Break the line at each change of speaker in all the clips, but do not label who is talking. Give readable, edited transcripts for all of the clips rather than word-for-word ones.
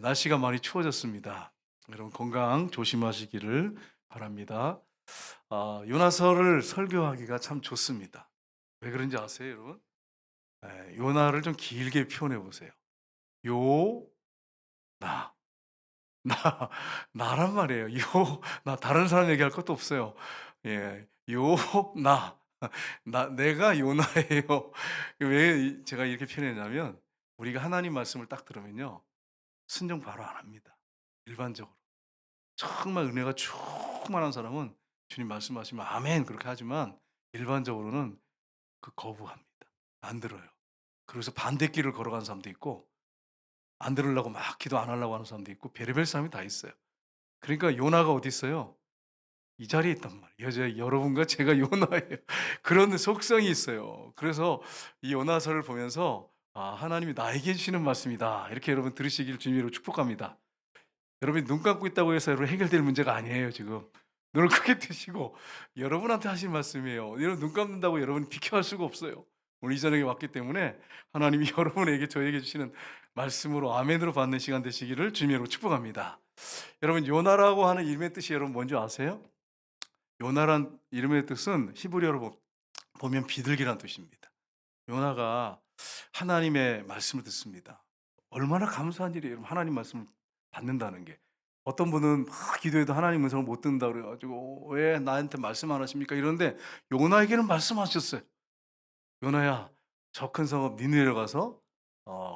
날씨가 많이 추워졌습니다. 여러분 건강 조심하시기를 바랍니다. 요나서를 설교하기가 참 좋습니다. 왜 그런지 아세요, 여러분? 요나를 좀 길게 표현해 보세요. 요, 나, 나, 나란 말이에요. 나 다른 사람 얘기할 것도 없어요. 예, 요, 나, 내가 요나예요. 왜 제가 이렇게 표현했냐면 우리가 하나님 말씀을 딱 들으면요, 순종 바로 안 합니다. 일반적으로. 정말 은혜가 충만한 사람은 주님 말씀하시면 아멘 그렇게 하지만 일반적으로는 거부합니다. 안 들어요. 그래서 반대길을 걸어가는 사람도 있고 안 들으려고 막 기도 안 하려고 하는 사람도 있고 별의별 사람이 다 있어요. 그러니까 요나가 어디 있어요? 이 자리에 있단 말이에요. 여러분과 제가 요나예요. 그런 속성이 있어요. 그래서 이 요나서를 보면서 하나님이 나에게 주시는 말씀이다. 이렇게 여러분 들으시길 주님으로 축복합니다. 여러분이 눈 감고 있다고 해서 여러분 해결될 문제가 아니에요 지금. 눈을 크게 뜨시고 여러분한테 하신 말씀이에요. 여러분 눈 감는다고 여러분이 비켜갈 수가 없어요. 오늘 이 저녁에 왔기 때문에 하나님이 여러분에게 저에게 주시는 말씀으로 아멘으로 받는 시간 되시기를 주님으로 축복합니다. 여러분 요나라고 하는 이름의 뜻이 여러분 뭔지 아세요? 요나란 이름의 뜻은 히브리어로 보면 비둘기란 뜻입니다. 요나가 하나님의 말씀을 듣습니다. 얼마나 감사한 일이에요. 여러분 하나님 말씀을 받는다는 게. 어떤 분은 막 기도해도 하나님 음성을 못 듣는다 그래 가지고 "왜 나한테 말씀 안 하십니까?" 이러는데 요나에게는 말씀하셨어요. "요나야 저 큰 성읍 니느웨로 가서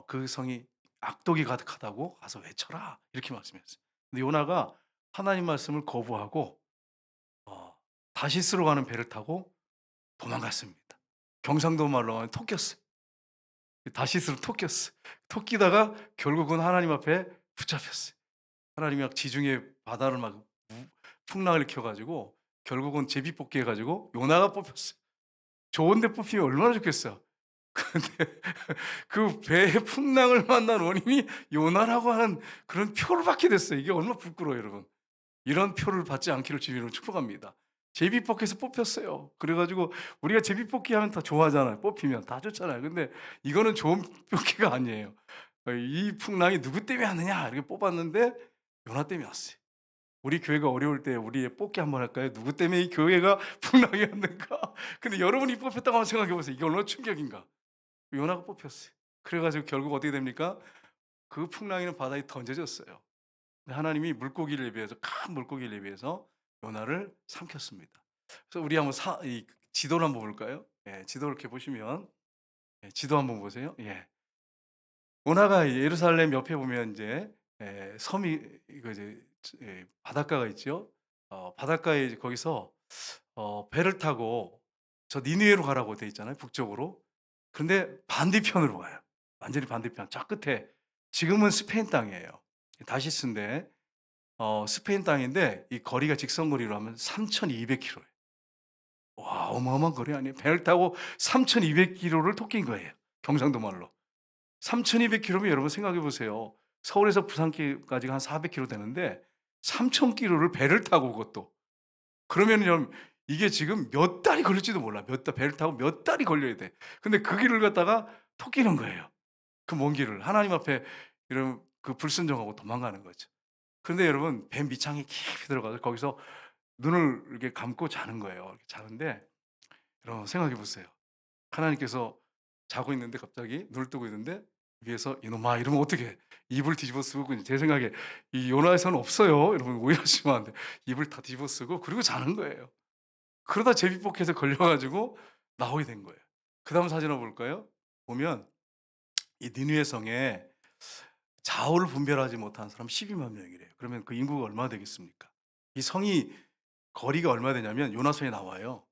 그 성이 악독이 가득하다고 가서 외쳐라." 이렇게 말씀했어요. 근데 요나가 하나님 말씀을 거부하고 어 다시스로 가는 배를 타고 도망갔습니다. 경상도 말로 하면 토꼈어요. 다시스로 토꼈어요. 토끼다가 결국은 하나님 앞에 붙잡혔어요. 하나님이 막 지중해 바다를 막 풍랑을 일으켜 가지고 결국은 제비뽑기 해 가지고 요나가 뽑혔어요. 좋은 데 뽑히면 얼마나 좋겠어요. 근데 그 배의 풍랑을 만난 원인이 요나라고 하는 그런 표를 받게 됐어요. 이게 얼마나 부끄러워요, 여러분. 이런 표를 받지 않기를 주님으로 축복합니다. 제비뽑기에서 뽑혔어요. 그래 가지고 우리가 제비뽑기 하면 다 좋아하잖아요. 뽑히면 다 좋잖아요. 근데 이거는 좋은 뽑기가 아니에요. 이 풍랑이 누구 때문에 왔느냐 이렇게 뽑았는데 요나 때문에 왔어요. 우리 교회가 어려울 때 우리 뽑기 한번 할까요? 누구 때문에 이 교회가 풍랑이 왔는가? 근데 여러분이 뽑혔다고 한번 생각해 보세요. 이게 얼마나 충격인가? 요나가 뽑혔어요. 그래 가지고 결국 어떻게 됩니까? 그 풍랑이는 바다에 던져졌어요. 하나님이 물고기를 예비해서 큰 물고기를 예비해서 요나를 삼켰습니다. 그래서 우리 한번 이 지도를 한번 볼까요? 예, 지도를 이렇게 보시면 지도 한번 보세요. 예. 요나가 예루살렘 옆에 보면 이제 섬이 이거 이제 바닷가가 있죠. 바닷가에 이제 거기서 배를 타고 저 니느웨로 가라고 돼 있잖아요, 북쪽으로. 근데 반대편으로 가요. 완전히 반대편. 저 끝에 지금은 스페인 땅이에요. 다시스인데 스페인 땅인데 이 거리가 직선 거리로 하면 3,200km예요. 와 어마어마한 거리 아니에요. 배를 타고 3,200km를 토낀 거예요, 경상도 말로. 3,200km면 여러분 생각해 보세요. 서울에서 부산까지가 한 400km 되는데 3,000km를 배를 타고 그것도. 그러면요 이게 지금 몇 달이 걸릴지도 몰라. 몇 달 배를 타고 몇 달이 걸려야 돼. 근데 그 길을 갖다가 토끼는 거예요. 그 먼 길을. 하나님 앞에 이런 그 불순종하고 도망가는 거죠. 그런데 여러분 배 밑창에 깊이 들어가서 거기서 눈을 이렇게 감고 자는 거예요. 이렇게 자는데 여러분 생각해 보세요. 하나님께서 자고 있는데 갑자기 눈을 뜨고 있는데 위에서 "이놈아." 이러면 어떻게 이불 뒤집어 쓰고 제 생각에 이 요나에서는 없어요. 여러분 오해하시면 안 돼요. 이불 다 뒤집어 쓰고 그리고 자는 거예요. 그러다 제비뽑기에서 걸려 가지고 나오게 된 거예요. 그다음 사진 한번 볼까요? 보면 이 니느웨 성에 좌우를 분별하지 못한 사람 12만 명이래요. 그러면 그 인구가 얼마나 되겠습니까? 이 성이 거리가 얼마 되냐면 요나서에 나와요.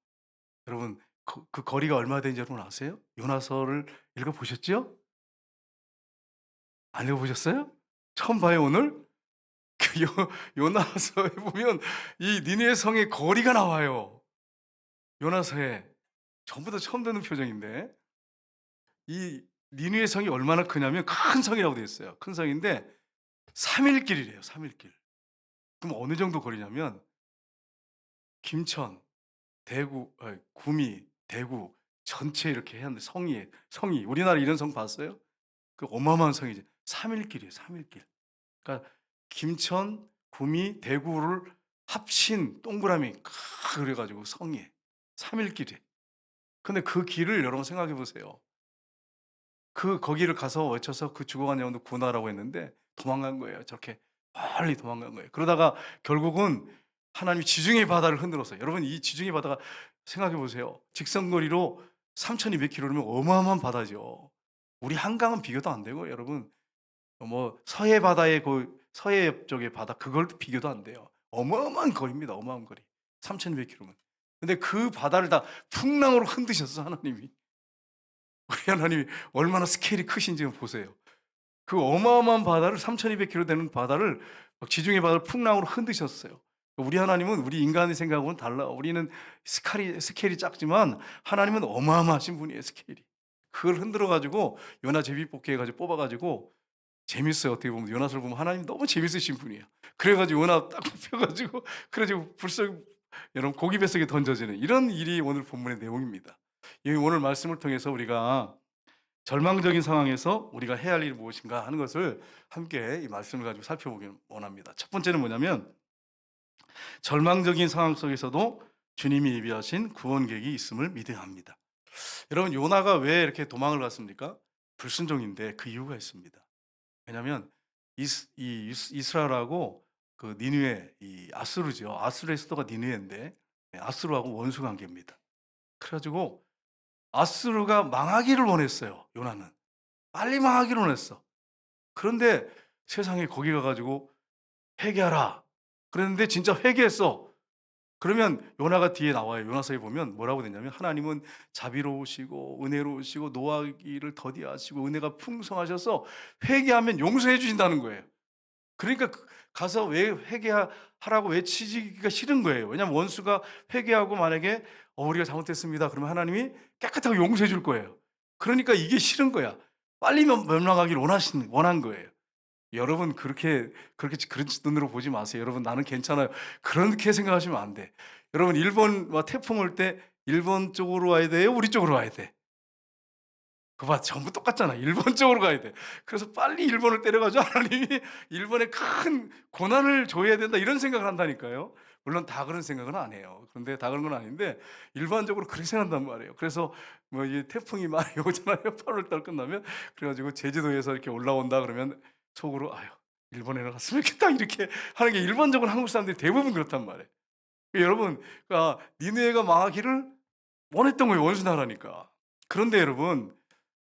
여러분 그 거리가 얼마 되는지 여러분 아세요? 요나서를 읽어 보셨죠? 안 읽어 보셨어요? 처음 봐요 오늘? 그 요나서에 보면 이 니느웨 성의 거리가 나와요. 요나서에. 전부 다 처음 듣는 표정인데 이 니느웨 성이 얼마나 크냐면 큰 성이라고 되어 있어요. 큰 성인데 3일 길이래요, 3일 길. 그럼 어느 정도 거리냐면 김천, 대구 구미, 대구 전체 이렇게 해야 하는데 성이 우리나라 이런 성 봤어요? 그 어마어마한 성이지. 3일 길이에요, 3일 길. 그러니까 김천, 구미, 대구를 합친 동그라미 그래 가지고 성이에요. 3일 길이에요. 근데 그 길을 여러분 생각해 보세요. 거기를 가서 외쳐서 그 죽어간 영혼도 구원하라고 했는데 도망간 거예요. 저렇게 멀리 도망간 거예요. 그러다가 결국은 하나님이 지중해 바다를 흔들었어요. 여러분 이 지중해 바다가 생각해 보세요. 직선거리로 3,200km면 어마어마한 바다죠. 우리 한강은 비교도 안 되고 여러분 뭐 서해 바다의 그 서해 쪽의 바다 그걸도 비교도 안 돼요. 어마어마한 거리입니다. 어마어마한 거리. 3,200km면. 근데 그 바다를 다 풍랑으로 흔드셨어 하나님이. 우리 하나님이 얼마나 스케일이 크신지 보세요. 그 어마어마한 바다를 3,200km 되는 바다를 막 지중해 바다를 풍랑으로 흔드셨어요. 우리 하나님은 우리 인간의 생각하고는 달라. 우리는 스케일이 작지만 하나님은 어마어마하신 분이에요, 스케일이. 그걸 흔들어 가지고 요나 제비뽑기 해 가지고 뽑아 가지고 재밌어요. 어떻게 보면 요나서를 보면 하나님 너무 재밌으신 분이에요. 그래 가지고 요나 딱 뽑혀 가지고 그래 가지고 불쑥 여러분 고기 뱃속에 던져지는 이런 일이 오늘 본문의 내용입니다. 이 오늘 말씀을 통해서 우리가 절망적인 상황에서 우리가 해야 할 일이 무엇인가 하는 것을 함께 이 말씀을 가지고 살펴보기 원합니다. 첫 번째는 뭐냐면 절망적인 상황 속에서도 주님이 예비하신 구원 계획이 있음을 믿어야 합니다. 여러분 요나가 왜 이렇게 도망을 갔습니까? 불순종인데 그 이유가 있습니다. 왜냐하면 이스라엘하고 그 니느웨 이 아수르죠. 아수르의 수도가 니느웨인데 아수르하고 원수 관계입니다. 그래가지고 아수르가 망하기를 원했어요. 요나는 빨리 망하기를 원했어. 그런데 세상에 거기 가가지고 회개하라. 그랬는데 진짜 회개했어. 그러면 요나가 뒤에 나와요. 요나서에 보면 뭐라고 되냐면 하나님은 자비로우시고 은혜로우시고 노하기를 더디하시고 은혜가 풍성하셔서 회개하면 용서해 주신다는 거예요. 그러니까 가서 왜 회개하라고 외치기가 싫은 거예요. 왜냐하면 원수가 회개하고 만약에 우리가 잘못했습니다. 그러면 하나님이 깨끗하게 용서해 줄 거예요. 그러니까 이게 싫은 거야. 빨리 멸망하기를 원한 거예요. 여러분 그런 눈으로 보지 마세요. 여러분 나는 괜찮아요. 그렇게 생각하시면 안 돼. 여러분 일본 태풍 올 때 일본 쪽으로 와야 돼요? 우리 쪽으로 와야 돼? 그거 봐 전부 똑같잖아. 일본 쪽으로 가야 돼. 그래서 빨리 일본을 때려가지고 하나님이 일본에 큰 고난을 줘야 된다 이런 생각을 한다니까요. 물론 다 그런 생각은 안 해요. 그런데 다 그런 건 아닌데 일반적으로 그렇게 생각한단 말이에요. 그래서 뭐 이 태풍이 많이 오잖아요. 8월 달 끝나면 그래가지고 제주도에서 이렇게 올라온다 그러면 속으로 아유 일본에 갔으면 좋겠다 이렇게 하는 게 일반적으로 한국 사람들이 대부분 그렇단 말이에요. 여러분, 그러니까 니느웨가 망하기를 원했던 거예요. 원수 나라니까. 그런데 여러분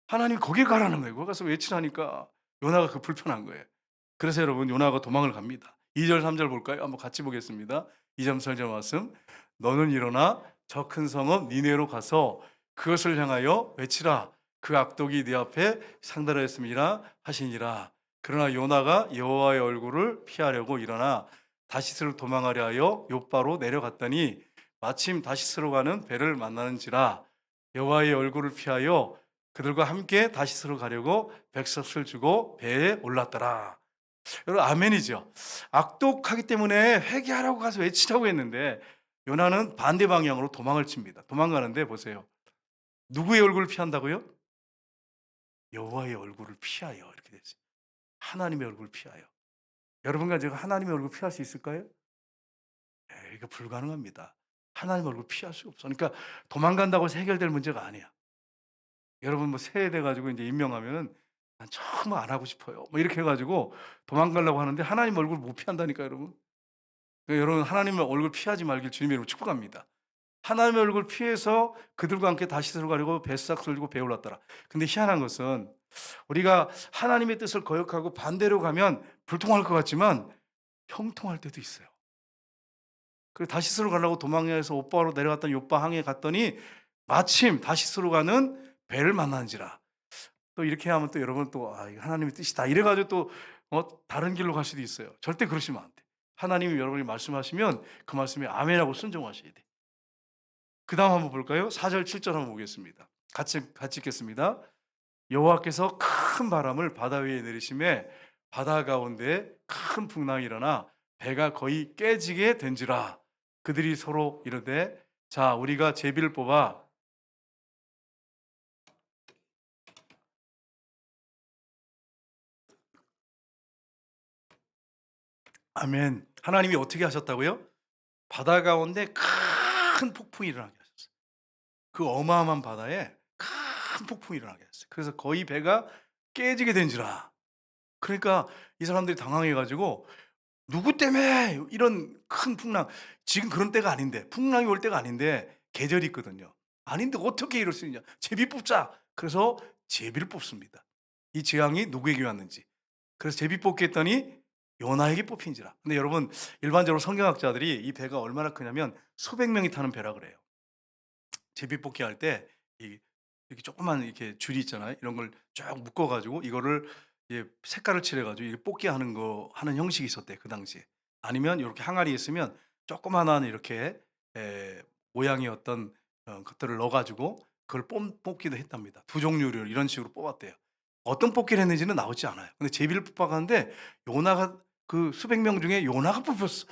하나님이 거기 가라는 거예요. 거기 가서 외치라니까 요나가 그 불편한 거예요. 그래서 여러분 요나가 도망을 갑니다. 2절 3절 볼까요? 한번 같이 보겠습니다. 2절 3절 말씀. 너는 일어나 저 큰 성읍 니네로 가서 그것을 향하여 외치라. 그 악독이 네 앞에 상달하였음이라 하시니라. 그러나 요나가 여호와의 얼굴을 피하려고 일어나 다시스로 도망하려 하여 욥바로 내려갔더니 마침 다시스로 가는 배를 만나는지라 여호와의 얼굴을 피하여 그들과 함께 다시스로 가려고 백석을 주고 배에 올랐더라. 여러분 아멘이죠. 악독하기 때문에 회개하라고 가서 외치라고 했는데 요나는 반대 방향으로 도망을 칩니다. 도망가는데 보세요. 누구의 얼굴을 피한다고요? 여호와의 얼굴을 피하여 이렇게 됐어요. 하나님의 얼굴을 피하여. 여러분과 제가 하나님의 얼굴을 피할 수 있을까요? 이거 불가능합니다. 하나님의 얼굴을 피할 수가 없어. 그러니까 도망간다고 해서 해결될 문제가 아니야. 여러분 뭐 세대 가지고 이제 임명하면은 난 정말 안 하고 싶어요. 뭐 이렇게 해가지고 도망가려고 하는데 하나님 얼굴 못 피한다니까 여러분. 그러니까 여러분 하나님의 얼굴 피하지 말길 주님의 이름으로 축복합니다. 하나님의 얼굴 피해서 그들과 함께 다시 들어가려고 뱃삭 들고 배에 올랐더라. 근데 희한한 것은 우리가 하나님의 뜻을 거역하고 반대로 가면 불통할 것 같지만 형통할 때도 있어요. 그래서 다시스로 가려고 도망해서 오빠로 내려갔던 요빠 항에 갔더니 마침 다시스로 가는 배를 만나는지라. 또 이렇게 하면 또 여러분 또 이거 하나님의 뜻이다 이래가지고 또 다른 길로 갈 수도 있어요. 절대 그러시면 안 돼. 하나님이 여러분이 말씀하시면 그 말씀에 아멘하고 순종하셔야 돼. 그 다음 한번 볼까요? 4절 7절 한번 보겠습니다. 같이 읽겠습니다. 여호와께서 큰 바람을 바다 위에 내리심에 바다 가운데 큰 풍랑이 일어나 배가 거의 깨지게 된지라. 그들이 서로 이르되 자 우리가 제비를 뽑아 아멘. 하나님이 어떻게 하셨다고요? 바다 가운데 큰 폭풍이 일어나게 하셨어요. 그 어마어마한 바다에 큰 폭풍이 일어나게 했어요. 그래서 거의 배가 깨지게 된지라. 그러니까 이 사람들이 당황해 가지고 "누구 때문에 이런 큰 풍랑." 지금 그런 때가 아닌데, 풍랑이 올 때가 아닌데 계절이 있거든요. 아닌데 어떻게 이럴 수 있냐. "제비 뽑자." 그래서 제비를 뽑습니다. 이 재앙이 누구에게 왔는지. 그래서 제비 뽑기 했더니 요나에게 뽑힌지라. 근데 여러분, 일반적으로 성경학자들이 이 배가 얼마나 크냐면 수백 명이 타는 배라 그래요. 제비뽑기 할 때 이 이렇게 조그만 이렇게 줄이 있잖아요. 이런 걸 쭉 묶어 가지고 이거를 색깔을 칠해 가지고 이게 뽑기 하는 거 하는 형식이 있었대요, 그 당시에. 아니면 요렇게 항아리에 있으면 조그마한 이렇게 에 모양의 어떤 것들을 넣어 가지고 그걸 뽑기도 했답니다. 두 종류를 이런 식으로 뽑았대요. 어떤 뽑기를 했는지는 나오지 않아요. 근데 제비를 뽑아 가는데 요나가, 그 수백 명 중에 요나가 뽑혔어.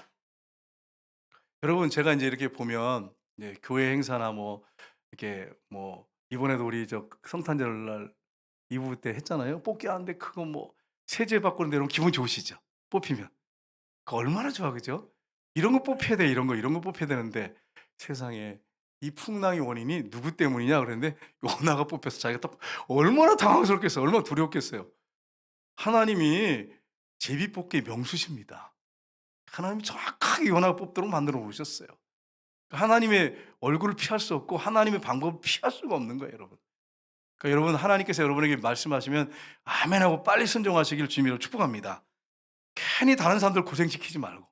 여러분, 제가 인제 이렇게 보면 교회 행사나 뭐 이렇게 뭐 이번에도 우리 저 성탄절날 이브 때 했잖아요. 뽑기 하는데 그거 뭐 세제 바꾸는데 여러분 기분 좋으시죠? 뽑히면. 그 얼마나 좋아, 그죠? 이런 거 뽑혀야 돼, 이런 거, 이런 거 뽑혀야 되는데 세상에 이 풍랑의 원인이 누구 때문이냐 그랬는데 요나가 뽑혀서 자기가 딱 얼마나 당황스럽겠어요. 얼마나 두려웠겠어요. 하나님이 제비뽑기의 명수십니다. 하나님이 정확하게 요나가 뽑도록 만들어 놓으셨어요. 하나님의 얼굴을 피할 수 없고 하나님의 방법을 피할 수가 없는 거예요, 여러분. 그러니까 여러분, 하나님께서 여러분에게 말씀하시면 아멘하고 빨리 순종하시길 주님으로 축복합니다. 괜히 다른 사람들 고생시키지 말고.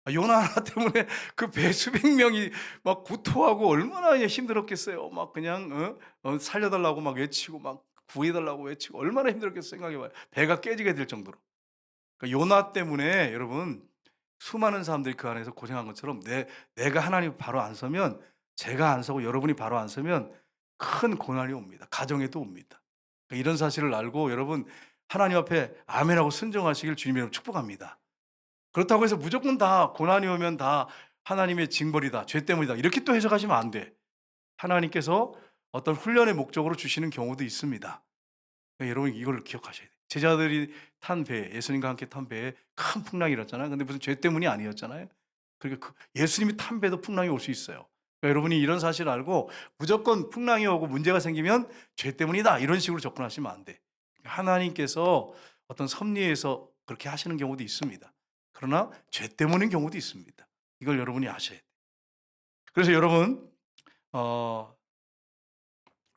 요나 하나 때문에 그 배 수백 명이 막 구토하고 얼마나 힘들었겠어요. 막 그냥 살려 달라고 막 외치고 막 구해 달라고 외치고 얼마나 힘들었겠어요. 생각해 봐요. 배가 깨지게 될 정도로. 그러니까 요나 때문에 여러분 수많은 사람들이 그 안에서 고생한 것처럼 내가 하나님 바로 안 서면, 제가 안 서고 여러분이 바로 안 서면 큰 고난이 옵니다. 가정에도 옵니다. 그러니까 이런 사실을 알고 여러분 하나님 앞에 아멘하고 순종하시길 주님의 이름으로 축복합니다. 그렇다고 해서 무조건 다 고난이 오면 다 하나님의 징벌이다, 죄 때문이다, 이렇게 또 해석하시면 안 돼. 하나님께서 어떤 훈련의 목적으로 주시는 경우도 있습니다. 그러니까 여러분 이걸 기억하셔야 돼요. 제자들이 탄 배, 예수님과 함께 탄 배에 큰 풍랑이 일었잖아요. 근데 무슨 죄 때문이 아니었잖아요. 그러니까 예수님이 탄 배도 풍랑이 올 수 있어요. 그러니까 여러분이 이런 사실을 알고 무조건 풍랑이 오고 문제가 생기면 죄 때문이다, 이런 식으로 접근하시면 안 돼. 하나님께서 어떤 섭리에서 그렇게 하시는 경우도 있습니다. 그러나 죄 때문인 경우도 있습니다. 이걸 여러분이 아셔야 돼요. 그래서 여러분, 어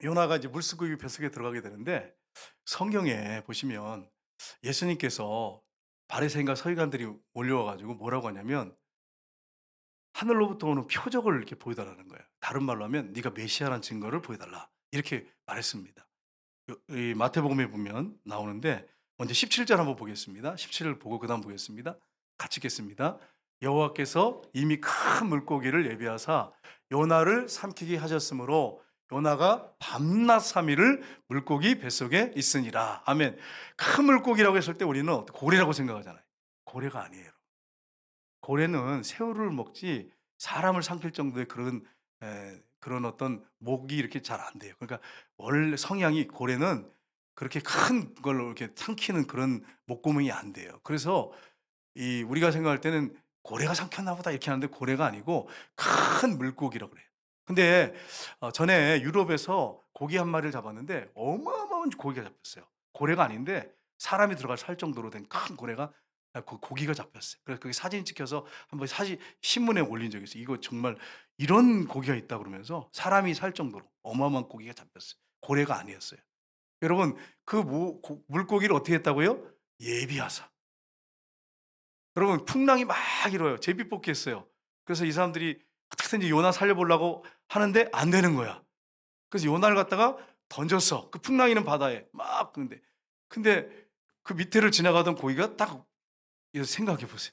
요나가 이제 물고기 뱃속에 들어가게 되는데 성경에 보시면 예수님께서 바리새인과 서기관들이 몰려와 가지고 뭐라고 하냐면 하늘로부터 오는 표적을 이렇게 보여 달라는 거예요. 다른 말로 하면 "네가 메시아라는 증거를 보여 달라." 이렇게 말했습니다. 이 마태복음에 보면 나오는데 먼저 17절 한번 보겠습니다. 17을 보고 그다음 보겠습니다. 같이 읽겠습니다. 여호와께서 이미 큰 물고기를 예비하사 요나를 삼키게 하셨으므로 요나가 밤낮 3 일을 물고기 뱃속에 있으니라. 아멘. 큰 물고기라고 했을 때 우리는 고래라고 생각하잖아요. 고래가 아니에요. 고래는 새우를 먹지 사람을 삼킬 정도의 그런 어떤 목이 이렇게 잘 안 돼요. 그러니까 원래 성향이, 고래는 그렇게 큰 걸로 이렇게 삼키는 그런 목구멍이 안 돼요. 그래서 이 우리가 생각할 때는 '고래가 삼켰나 보다.' 이렇게 하는데 고래가 아니고 큰 물고기라고 그래요. 근데 전에 유럽에서 고기 한 마리를 잡았는데 어마어마한 고기가 잡혔어요. 고래가 아닌데 사람이 들어갈 살 정도로 된 큰 고래가, 그 고기가 잡혔어요. 그래서 그게 사진 찍혀서 한번 사진 신문에 올린 적이 있어요. "이거 정말 이런 고기가 있다." 그러면서 사람이 살 정도로 어마어마한 고기가 잡혔어요. 고래가 아니었어요. 여러분, 그 물고기를 어떻게 했다고요? 예비하사. 여러분, 풍랑이 막 일어요. 제비뽑기 했어요. 그래서 이 사람들이 어떻게든지 요나 살려보려고 하는데 안 되는 거야. 그래서 요나를 갖다가 던졌어. 그 풍랑이는 바다에 막. 근데 그 밑에를 지나가던 고기가 딱, 이거 생각해 보세요.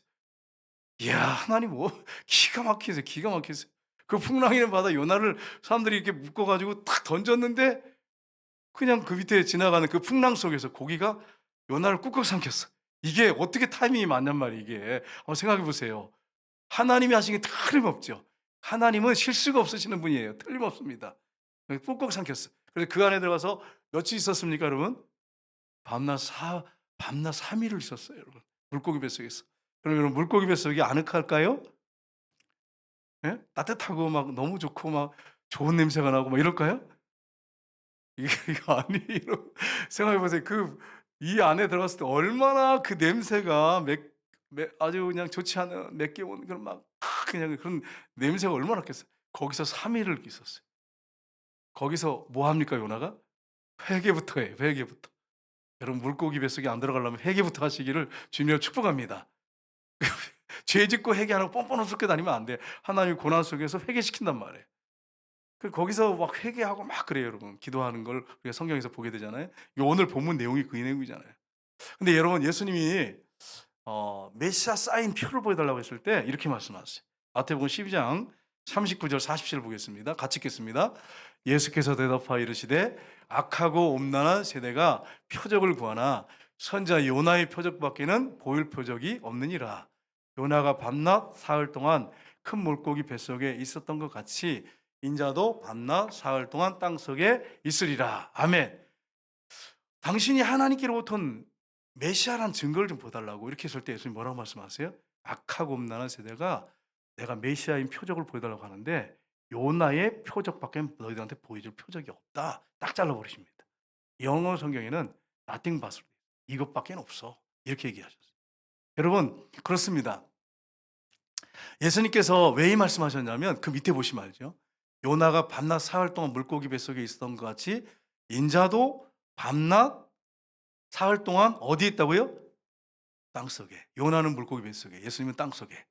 이야, 하나님 뭐 기가 막히세요. 기가 막히세요. 그 풍랑이는 바다 요나를 사람들이 이렇게 묶어 가지고 탁 던졌는데 그냥 그 밑에 지나가는 그 풍랑 속에서 고기가 요나를 꾹꾹 삼켰어. 이게 어떻게 타이밍이 맞냔 말이에요, 이게. 한번 생각해 보세요. 하나님이 하신 게 틀림없죠. 하나님은 실수가 없으시는 분이에요. 틀림없습니다. 꾹꾹 삼켰어. 그래서 그 안에 들어가서 며칠 있었습니까, 여러분? 밤낮 3 일을 있었어요, 여러분. 물고기 뱃속에서. 그러면 물고기 뱃속이 아늑할까요? 예? 따뜻하고 막 너무 좋고 막 좋은 냄새가 나고 막 이럴까요? 이거 아니에요. 생각해 보세요. 이 안에 들어갔을 때 얼마나 그 냄새가 아주 그냥 좋지 않은 맵게 그런 그냥 그런 냄새가 얼마나 났겠어요. 거기서 3 일을 있었어요. 거기서 뭐 합니까 요나가? 회개부터 해요, 회개부터. 여러분 물고기 뱃속에 안 들어가려면 회개부터 하시기를 주님으로 축복합니다. 죄 짓고 회개 안 하고 뻔뻔 웃게 다니면 안 돼. 하나님이 고난 속에서 회개시킨단 말이에요. 거기서 막 회개하고 막 그래요, 여러분. 기도하는 걸 우리가 성경에서 보게 되잖아요. 오늘 본문 내용이 그 내용이잖아요. 근데 여러분 예수님이 메시아 사인 표를 보여 달라고 했을 때 이렇게 말씀하셨어요. 마태복음 12장 39절 40절 보겠습니다. 같이 읽겠습니다. 예수께서 대답하여 이르시되 악하고 음란한 세대가 표적을 구하나 선자 요나의 표적밖에는 보일 표적이 없느니라. 요나가 밤낮 사흘 동안 큰 물고기 뱃속에 있었던 것 같이 인자도 밤낮 사흘 동안 땅속에 있으리라. 아멘. 당신이 하나님께로부터 메시아란 증거를 좀 보달라고 이렇게 했을 때 예수님 뭐라고 말씀하세요? 악하고 음란한 세대가 내가 메시아인 표적을 보여달라고 하는데 요나의 표적밖에 너희들한테 보여줄 표적이 없다. 딱 잘라버리십니다. 영어 성경에는 nothing but 이것밖에 없어. 이렇게 얘기하셨어요. 여러분 그렇습니다. 예수님께서 왜 이 말씀하셨냐면 그 밑에 보시면 알죠. 요나가 밤낮 사흘 동안 물고기 뱃속에 있었던 것 같이 인자도 밤낮 사흘 동안 어디에 있다고요? 땅속에. 요나는 물고기 뱃속에, 예수님은 땅속에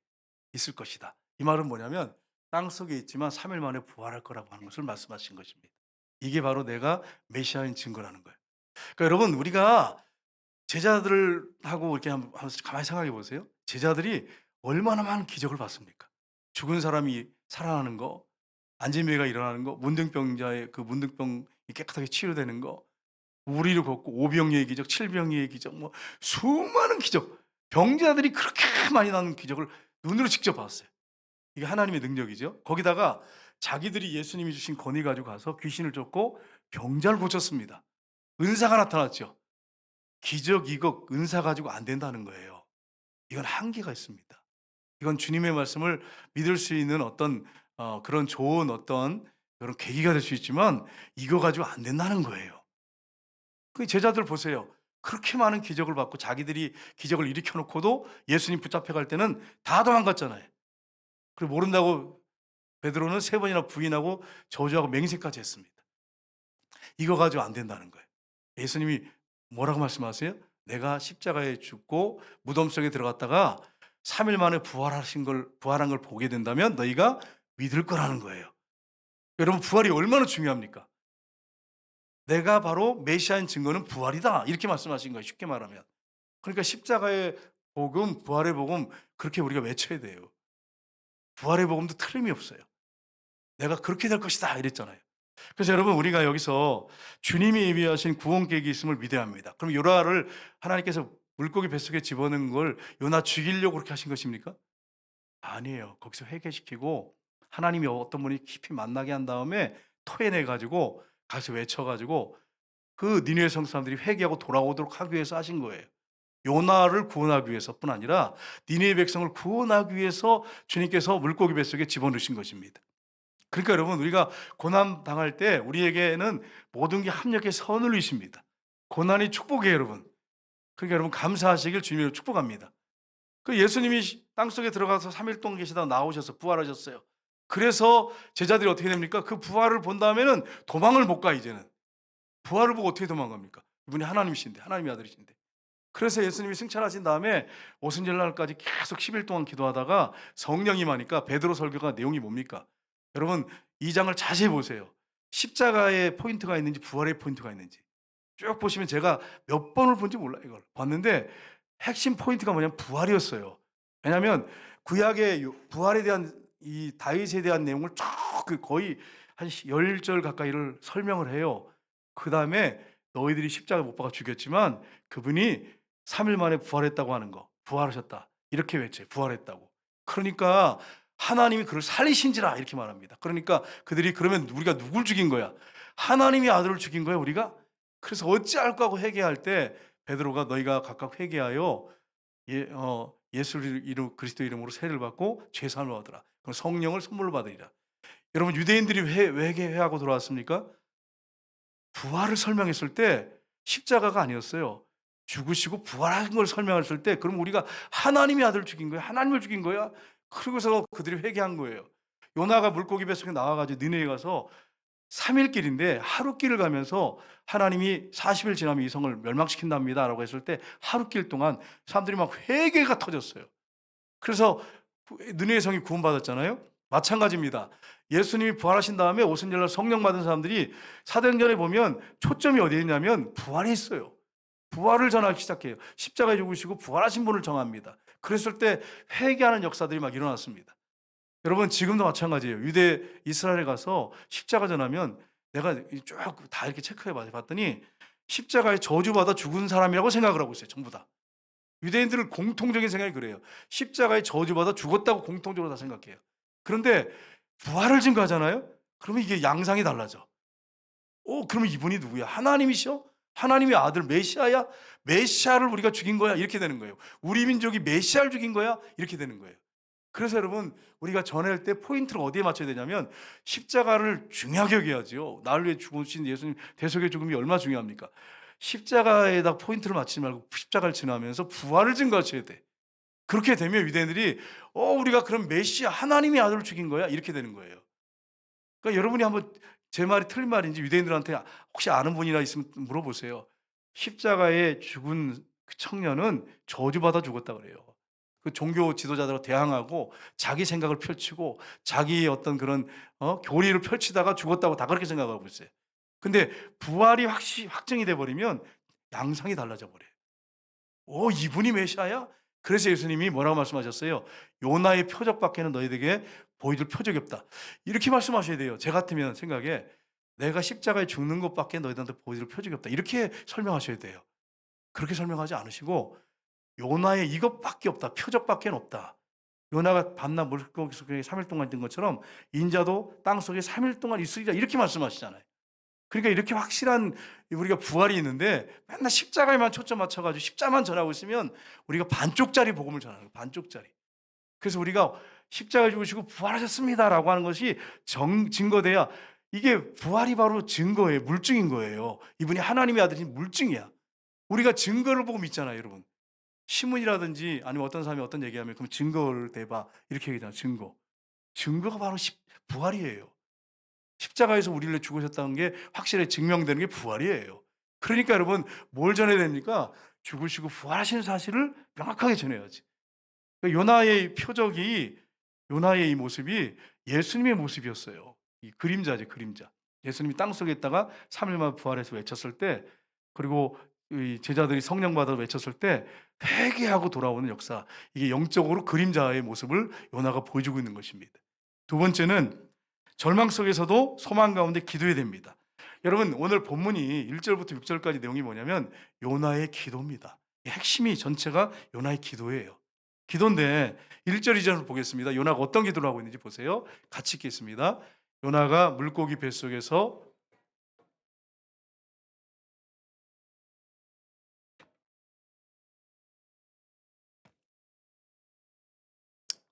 있을 것이다. 이 말은 뭐냐면 땅속에 있지만 3일 만에 부활할 거라고 하는 것을 말씀하신 것입니다. 이게 바로 내가 메시아인 증거라는 거예요. 그러니까 여러분 우리가 제자들하고 이렇게 한번 가만히 생각해 보세요. 제자들이 얼마나 많은 기적을 봤습니까? 죽은 사람이 살아나는 거, 안진뱅이가 일어나는 거, 문둥병자의 그 문둥병이 깨끗하게 치유되는 거, 우리를 걷고 오병이의 기적, 칠병이의 기적, 뭐 수많은 기적, 병자들이 그렇게 많이 나는 기적을 눈으로 직접 봤어요. 이게 하나님의 능력이죠. 거기다가 자기들이 예수님이 주신 권위 가지고 가서 귀신을 쫓고 병자를 고쳤습니다. 은사가 나타났죠. 기적, 이것, 은사 가지고 안 된다는 거예요. 이건 한계가 있습니다. 이건 주님의 말씀을 믿을 수 있는 어떤 그런 좋은 어떤 그런 계기가 될 수 있지만 이거 가지고 안 된다는 거예요. 그 제자들 보세요. 그렇게 많은 기적을 받고 자기들이 기적을 일으켜 놓고도 예수님 붙잡혀 갈 때는 다 도망갔잖아요. 그리고 모른다고 베드로는 3번이나 부인하고 저주하고 맹세까지 했습니다. 이거 가지고 안 된다는 거예요. 예수님이 뭐라고 말씀하세요? 내가 십자가에 죽고 무덤 속에 들어갔다가 3일 만에 부활한 걸 보게 된다면 너희가 믿을 거라는 거예요. 여러분 부활이 얼마나 중요합니까? 내가 바로 메시아인 증거는 부활이다. 이렇게 말씀하신 거예요. 쉽게 말하면. 그러니까 십자가의 복음, 부활의 복음 그렇게 우리가 외쳐야 돼요. 부활의 복음도 틀림이 없어요. 내가 그렇게 될 것이다 이랬잖아요. 그래서 여러분 우리가 여기서 주님이 예비하신 구원 계획이 있음을 믿어야 합니다. 그럼 요나를 하나님께서 물고기 뱃속에 집어넣은 걸 요나 죽이려고 그렇게 하신 것입니까? 아니에요. 거기서 회개시키고 하나님이 어떤 분이 깊이 만나게 한 다음에 토해내 가지고 가서 외쳐 가지고 그 니느웨 성 사람들이 회개하고 돌아오도록 하기 위해서 하신 거예요. 요나를 구원하기 위해서뿐 아니라 니느웨 백성을 구원하기 위해서 주님께서 물고기 뱃속에 집어넣으신 것입니다. 그러니까 여러분 우리가 고난 당할 때 우리에게는 모든 게 합력해 선을 이십니다. 고난이 축복이에요, 여러분. 그러니까 여러분 감사하시길 주님으로 축복합니다. 그 예수님이 땅속에 들어가서 3일 동안 계시다가 나오셔서 부활하셨어요. 그래서 제자들이 어떻게 됩니까? 그 부활을 본 다음에는 도망을 못 가 이제는. 부활을 보고 어떻게 도망갑니까? 이분이 하나님이신데, 하나님의 아들이신데. 그래서 예수님이 승천하신 다음에 오순절 날까지 계속 10일 동안 기도하다가 성령이 임하니까 베드로 설교가 내용이 뭡니까? 여러분 이 장을 자세히 보세요. 십자가에 포인트가 있는지 부활의 포인트가 있는지 쭉 보시면 제가 몇 번을 본지 몰라요. 이걸 봤는데 핵심 포인트가 뭐냐면 부활이었어요. 왜냐하면 구약의 부활에 대한 이 다윗에 대한 내용을 쭉 거의 한 10절 가까이를 설명을 해요. 그 다음에 너희들이 십자가 못 박아 죽였지만 그분이 3일 만에 부활했다고 하는 거, 부활하셨다 이렇게 외쳐요. 부활했다고. 그러니까 하나님이 그를 살리신지라 이렇게 말합니다. 그러니까 그들이 그러면 우리가 누굴 죽인 거야? 하나님이 아들을 죽인 거야 우리가? 그래서 어찌할까 하고 회개할 때 베드로가 너희가 각각 회개하여 예수 이름 그리스도 이름으로 세례를 받고 죄 사함을 얻으라. 그럼 성령을 선물로 받으리라. 여러분 유대인들이 왜 회개하고 돌아왔습니까? 부활을 설명했을 때 십자가가 아니었어요. 죽으시고 부활한 걸 설명했을 때 그럼 우리가 하나님의 아들을 죽인 거야. 하나님을 죽인 거야. 그러고서 그들이 회개한 거예요. 요나가 물고기 뱃속에 나와 가지고 니네에 가서 3일 길인데 하루 길을 가면서 하나님이 40일 지나면 이 성을 멸망시킨답니다라고 했을 때 하루 길 동안 사람들이 막 회개가 터졌어요. 그래서 느네의 성이 구원받았잖아요. 마찬가지입니다. 예수님이 부활하신 다음에 오순절날 성령 받은 사람들이 사도행전에 보면 초점이 어디에 있냐면 부활에 있어요. 부활을 전하기 시작해요. 십자가에 죽으시고 부활하신 분을 정합니다. 그랬을 때 회개하는 역사들이 막 일어났습니다. 여러분 지금도 마찬가지예요. 유대 이스라엘에 가서 십자가 전하면 내가 쭉 다 이렇게 체크해 봤더니 십자가에 저주받아 죽은 사람이라고 생각을 하고 있어요. 전부 다. 유대인들은 공통적인 생각이 그래요. 십자가에 저주받아 죽었다고 공통적으로 다 생각해요. 그런데 부활을 증거하잖아요. 그러면 이게 양상이 달라져. 그러면 이분이 누구야? 하나님이셔? 하나님의 아들 메시아야? 메시아를 우리가 죽인 거야? 이렇게 되는 거예요. 우리 민족이 메시아를 죽인 거야? 이렇게 되는 거예요. 그래서 여러분 우리가 전할 때 포인트를 어디에 맞춰야 되냐면 십자가를 중요하게 여겨야죠. 나를 위해 죽으신 예수님 대속의 죽음이 얼마나 중요합니까? 십자가에다 포인트를 맞추지 말고 십자가를 지나면서 부활을 증거하셔야 돼. 그렇게 되면 유대인들이 우리가 그럼 메시아 하나님의 아들을 죽인 거야? 이렇게 되는 거예요. 그러니까 여러분이 한번 제 말이 틀린 말인지 유대인들한테 혹시 아는 분이나 있으면 물어보세요. 십자가에 죽은 그 청년은 저주받아 죽었다 그래요. 그 종교 지도자들하고 대항하고 자기 생각을 펼치고 자기의 어떤 그런 교리를 펼치다가 죽었다고 다 그렇게 생각하고 있어요. 근데 부활이 확정이 돼 버리면 양상이 달라져 버려요. 이분이 메시아야? 그래서 예수님이 뭐라고 말씀하셨어요? 요나의 표적밖에는 너희에게 보여줄 표적이 없다. 이렇게 말씀하셔야 돼요. 제 같으면 생각에 내가 십자가에 죽는 것밖에 너희들한테 보여줄 표적이 없다. 이렇게 설명하셔야 돼요. 그렇게 설명하지 않으시고 요나의 이것밖에 없다. 표적밖에 없다. 요나가 밤낮 물고기 속에 3일 동안 있던 것처럼 인자도 땅 속에 3일 동안 있으리라 이렇게 말씀하시잖아요. 그러니까 이렇게 확실한 우리가 부활이 있는데 맨날 십자가에만 초점 맞춰가지고 십자만 전하고 있으면 우리가 반쪽짜리 복음을 전하는 거예요. 반쪽짜리. 그래서 우리가 십자가 죽으시고 부활하셨습니다라고 하는 것이 증거돼야 이게 부활이 바로 증거예요. 물증인 거예요. 이분이 하나님의 아들인 물증이야. 우리가 증거를 보고 믿잖아요, 여러분. 신문이라든지 아니면 어떤 사람이 어떤 얘기하면 그럼 증거를 대봐 이렇게 얘기하잖아요. 증거. 증거가 바로 부활이에요. 십자가에서 우리를 위해 죽으셨다는 게 확실히 증명되는 게 부활이에요. 그러니까 여러분 뭘 전해야 됩니까? 죽으시고 부활하신 사실을 명확하게 전해야지. 그러니까 요나의 표적이 요나의 이 모습이 예수님의 모습이었어요. 이 그림자지 그림자. 예수님이 땅속에 있다가 3일 만에 부활해서 외쳤을 때 그리고 이 제자들이 성령 받아 외쳤을 때 회개하고 돌아오는 역사. 이게 영적으로 그림자의 모습을 요나가 보여주고 있는 것입니다. 두 번째는 절망 속에서도 소망 가운데 기도해야 됩니다. 여러분 오늘 본문이 1절부터 6절까지 내용이 뭐냐면 요나의 기도입니다. 핵심이 전체가 요나의 기도예요. 기도인데 1절 2절을 보겠습니다. 요나가 어떤 기도를 하고 있는지 보세요. 같이 읽겠습니다. 요나가 물고기 뱃속에서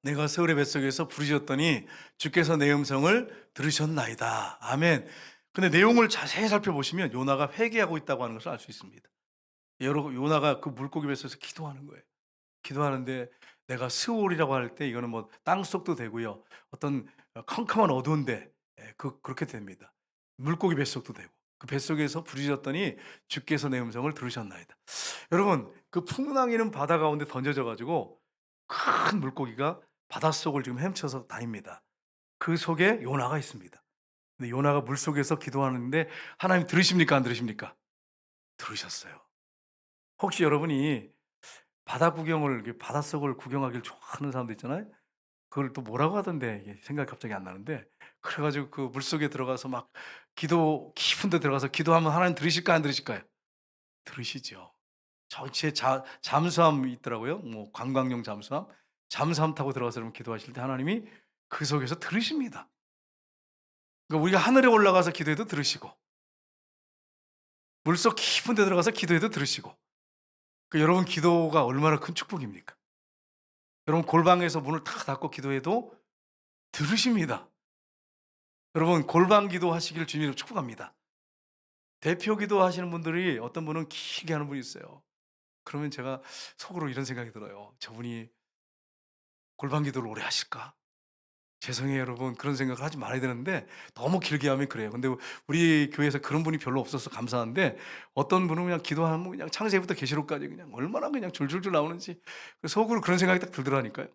내가 세월의 뱃속에서 부르셨더니 주께서 내 음성을 들으셨나이다. 아멘. 근데 내용을 자세히 살펴보시면 요나가 회개하고 있다고 하는 것을 알 수 있습니다. 여러분 요나가 그 물고기 뱃속에서 기도하는 거예요. 기도하는데 내가 스올이라고 할 때 이거는 뭐 땅속도 되고요. 어떤 컴컴한 어두운데 그렇게 됩니다. 물고기 뱃속도 되고 그 뱃속에서 부르셨더니 주께서 내 음성을 들으셨나이다. 여러분 그 풍랑이는 바다 가운데 던져져 가지고 큰 물고기가 바닷속을 지금 헤엄쳐서 다닙니다. 그 속에 요나가 있습니다. 근데 요나가 물속에서 기도하는데 하나님 들으십니까 안 들으십니까? 들으셨어요. 혹시 여러분이 바다 구경을 바닷속을 구경하기를 좋아하는 사람도 있잖아요. 그걸 또 뭐라고 하던데 이게 생각이 갑자기 안 나는데 그래 가지고 그 물속에 들어가서 막 기도 깊은 데 들어가서 기도하면 하나님 들으실까 안 들으실까요? 들으시죠. 전체 잠수함이 있더라고요. 뭐 관광용 잠수함. 잠수함 타고 들어가서 여러분 기도하실 때 하나님이 그 속에서 들으십니다. 그러니까 우리가 하늘에 올라가서 기도해도 들으시고 물속 깊은 데 들어가서 기도해도 들으시고 여러분 기도가 얼마나 큰 축복입니까? 여러분 골방에서 문을 탁 닫고 기도해도 들으십니다. 여러분 골방 기도하시기를 주님으로 축복합니다. 대표 기도하시는 분들이 어떤 분은 길게 하는 분이 있어요. 그러면 제가 속으로 이런 생각이 들어요. 저분이 골방 기도를 오래 하실까? 죄송해요 여러분. 그런 생각을 하지 말아야 되는데 너무 길게 하면 그래요. 근데 우리 교회에서 그런 분이 별로 없어서 감사한데 어떤 분은 그냥 기도하면 그냥 창세기부터 계시록까지 그냥 얼마나 그냥 줄줄줄 나오는지 속으로 그런 생각이 딱 들더라니까요.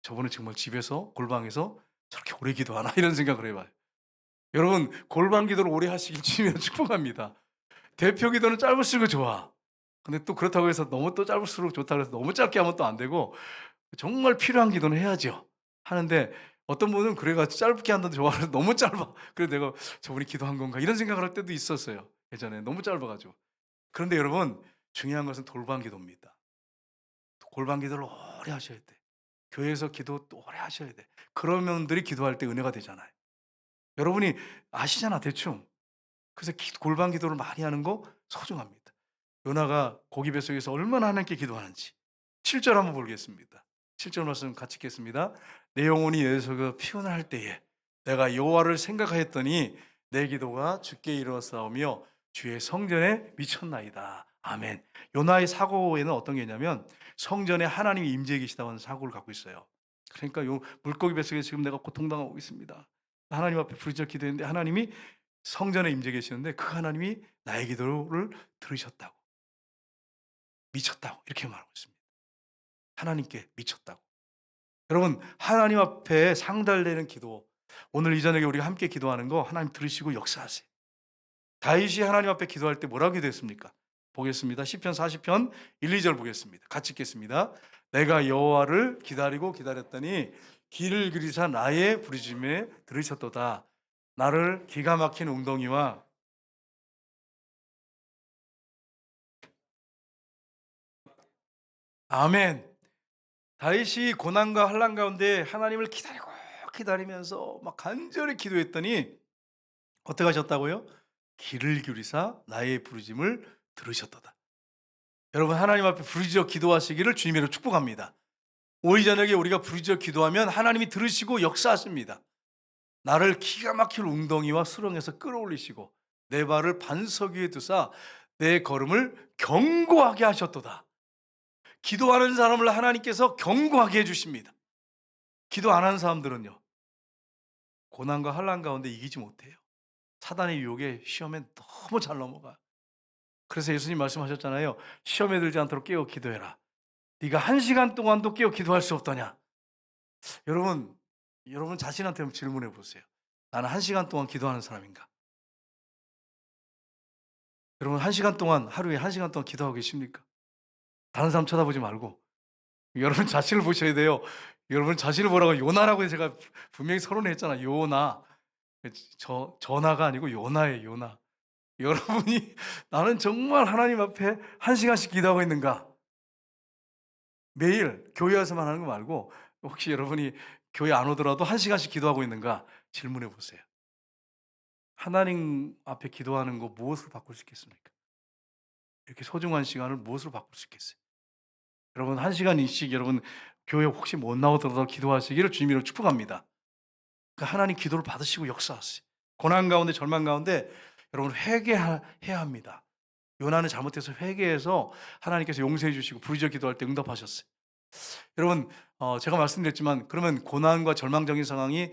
저분은 정말 집에서 골방에서 저렇게 오래 기도하나 이런 생각을 해봐요. 여러분 골방 기도를 오래 하시길 주님으로 축복합니다. 대표 기도는 짧을수록 좋아. 근데 또 그렇다고 해서 너무 또 짧을수록 좋다고 해서 너무 짧게 하면 또 안 되고 정말 필요한 기도는 해야죠. 하는데 어떤 분은 그래가지고 짧게 한다는 좋아해서 너무 짧아. 그래서 내가 저분이 기도한 건가 이런 생각을 할 때도 있었어요. 예전에 너무 짧아가지고. 그런데 여러분 중요한 것은 돌방 기도입니다. 골방 기도를 오래 하셔야 돼. 교회에서 기도 또 오래 하셔야 돼. 그런 분들이 기도할 때 은혜가 되잖아요. 여러분이 아시잖아 대충. 그래서 골방 기도를 많이 하는 거 소중합니다. 요나가 고기 뱃속에서 얼마나 하나님께 기도하는지 7절 한번 보겠습니다. 7절 말씀 같이 읽겠습니다. 내 영혼이 내 속에서 피곤할 때에 내가 여호와를 생각하였더니 내 기도가 주께 이르렀사오며 주의 성전에 미쳤나이다. 아멘. 요나의 사고에는 어떤 게 있냐면 성전에 하나님이 임재해 계시다는 사고를 갖고 있어요. 그러니까 요 물고기 뱃속에 지금 내가 고통당하고 있습니다. 하나님 앞에 부르짖어 기도했는데 하나님이 성전에 임재해 계시는데 그 하나님이 나의 기도를 들으셨다고. 미쳤다고 이렇게 말하고 있습니다. 하나님께 미쳤다고. 여러분 하나님 앞에 상달되는 기도 오늘 이 저녁에 우리가 함께 기도하는 거 하나님 들으시고 역사하세요. 다윗이 하나님 앞에 기도할 때 뭐라고 기도했습니까? 보겠습니다. 시편 40편 1, 2절 보겠습니다. 같이 읽겠습니다. 내가 여호와를 기다리고 기다렸더니 길을 그리사 나의 부르짖음에 들으셨도다. 나를 기가 막힌 웅덩이와 아멘. 다윗이 고난과 환난 가운데 하나님을 기다리고 기다리면서 막 간절히 기도했더니 어떻게 하셨다고요? 귀를 기울이사 나의 부르짖음을 들으셨도다. 여러분 하나님 앞에 부르짖어 기도하시기를 주님으로 축복합니다. 오늘 저녁에 우리가 부르짖어 기도하면 하나님이 들으시고 역사하십니다. 나를 기가 막힐 웅덩이와 수렁에서 끌어올리시고 내 발을 반석 위에 두사 내 걸음을 견고하게 하셨도다. 기도하는 사람을 하나님께서 견고하게 해주십니다. 기도 안 하는 사람들은요 고난과 환난 가운데 이기지 못해요. 사단의 유혹에 시험에 너무 잘 넘어가. 그래서 예수님 말씀하셨잖아요. 시험에 들지 않도록 깨어 기도해라. 네가 1시간 동안도 깨어 기도할 수 없더냐. 여러분 자신한테 한번 질문해 보세요. 나는 1시간 동안 기도하는 사람인가? 여러분 1시간 동안 하루에 1시간 동안 기도하고 계십니까? 다른 사람 쳐다보지 말고 여러분 자신을 보셔야 돼요. 여러분 자신을 보라고 요나라고 제가 분명히 선언했잖아. 요나. 전하가 아니고 요나예요, 요나. 여러분이 나는 정말 하나님 앞에 1시간씩 기도하고 있는가? 매일 교회 와서만 하는 거 말고 혹시 여러분이 교회 안 오더라도 1시간씩 기도하고 있는가? 질문해 보세요. 하나님 앞에 기도하는 거 무엇으로 바꿀 수 있겠습니까? 이렇게 소중한 시간을 무엇으로 바꿀 수 있겠어요? 여러분 1시간씩 여러분 교회 혹시 못 나오더라도 기도하시기를 주님으로 축복합니다. 그러니까 하나님 기도를 받으시고 역사하세요. 고난 가운데 절망 가운데 여러분 회개해야 합니다. 요나는 잘못해서 회개해서 하나님께서 용서해 주시고 부르짖어 기도할 때 응답하셨어요. 여러분 제가 말씀드렸지만 그러면 고난과 절망적인 상황이